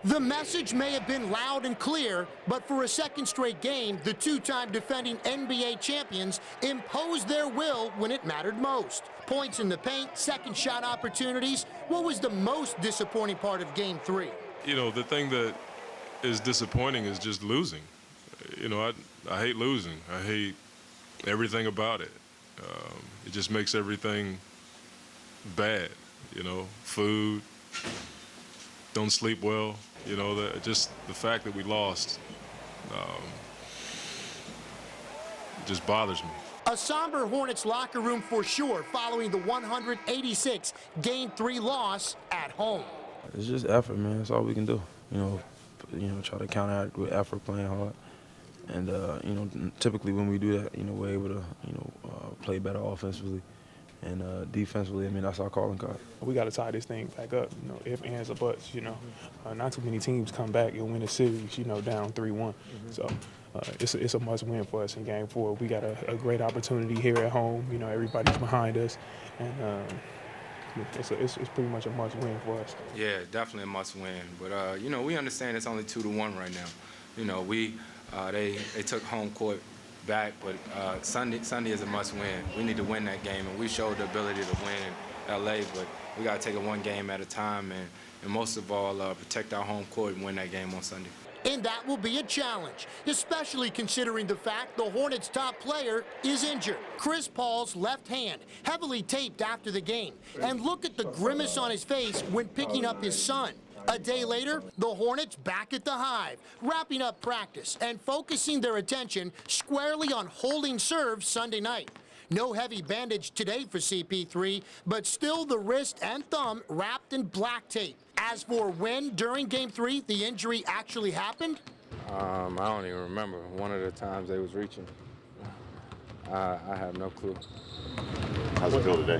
The message may have been loud and clear, but for a second straight game, the two-time defending NBA champions imposed their will when it mattered most. Points in the paint, second shot opportunities. What was the most disappointing part of Game 3? You know, the thing that is disappointing is just losing. You know, I hate losing. I hate everything about it. It just makes everything bad, you know, food, don't sleep well, you know, just the fact that we lost just bothers me. A somber Hornets locker room for sure following the 186 Game 3 loss at home. It's just effort, man. That's all we can do. You know, try to counteract with effort, playing hard. And, you know, typically when we do that, you know, we're able to, you know, play better offensively. And defensively, I mean, that's our calling card. We got to tie this thing back up, you know, if, ands, or buts, you know. Not too many teams come back and win a series, you know, down 3-1. So it's a must-win for us in Game 4. We got a great opportunity here at home. You know, everybody's behind us. And it's pretty much a must-win for us. Yeah, definitely a must-win. But, you know, we understand it's only 2-1 right now. You know, they took home court back, but Sunday is a must-win. We need to win that game, and we showed the ability to win in L.A., but we got to take it one game at a time and most of all, protect our home court and win that game on Sunday. And that will be a challenge, especially considering the fact the Hornets' top player is injured. Chris Paul's left hand, heavily taped after the game. And look at the grimace on his face when picking up his son. A day later, the Hornets back at the Hive, wrapping up practice and focusing their attention squarely on holding serve Sunday night. No heavy bandage today for CP3, but still the wrist and thumb wrapped in black tape. As for when during Game 3 the injury actually happened? I don't even remember. One of the times they was reaching. I have no clue. How's it feel today?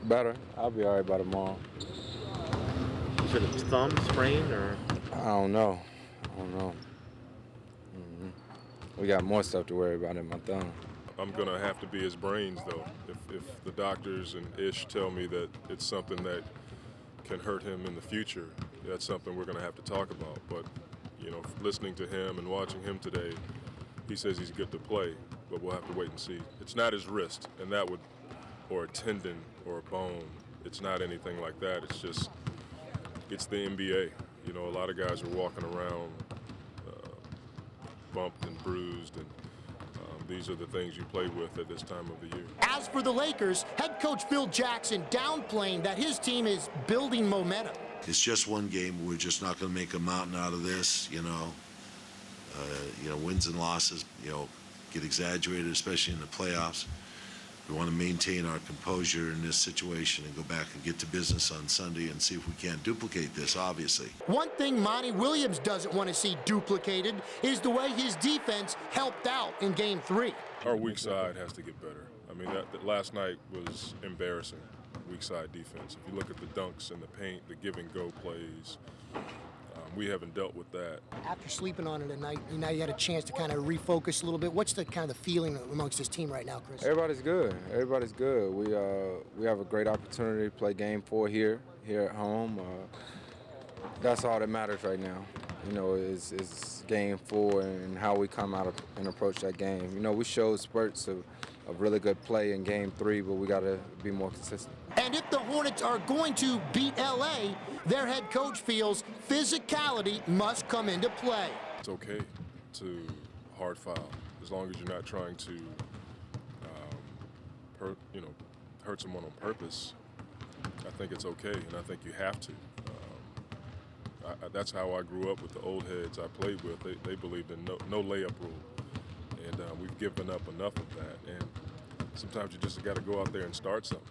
Better. I'll be all right by tomorrow. Is it a thumb sprain or? I don't know. We got more stuff to worry about in my thumb. I'm going to have to be his brains, though. If the doctors and Ish tell me that it's something that can hurt him in the future, that's something we're going to have to talk about. But, you know, listening to him and watching him today, he says he's good to play, but we'll have to wait and see. It's not his wrist, and that would, or a tendon or a bone. It's not anything like that. It's just, it's the NBA. You know, a lot of guys are walking around bumped and bruised, and these are the things you play with at this time of the year. As for the Lakers, head coach Phil Jackson downplaying that his team is building momentum. It's just one game. We're just not going to make a mountain out of this, you know. Wins and losses, you know, get exaggerated, especially in the playoffs. We want to maintain our composure in this situation and go back and get to business on Sunday and see if we can't duplicate this, obviously. One thing Monty Williams doesn't want to see duplicated is the way his defense helped out in Game 3. Our weak side has to get better. I mean, that last night was embarrassing, weak side defense. If you look at the dunks and the paint, the give and go plays, we haven't dealt with that. After sleeping on it at night, now you had a chance to kind of refocus a little bit. What's the kind of feeling amongst this team right now, Chris? Everybody's good. Everybody's good. We have a great opportunity to play Game 4 here at home. That's all that matters right now. You know, is Game 4 and how we come out and approach that game. You know, we showed spurts of really good play in Game 3, but we got to be more consistent. And if the Hornets are going to beat L.A., their head coach feels physicality must come into play. It's okay to hard foul as long as you're not trying to hurt someone on purpose. I think it's okay, and I think you have to. That's how I grew up with the old heads I played with. They believed in no layup rule, and we've given up enough of that. And sometimes you just got to go out there and start something.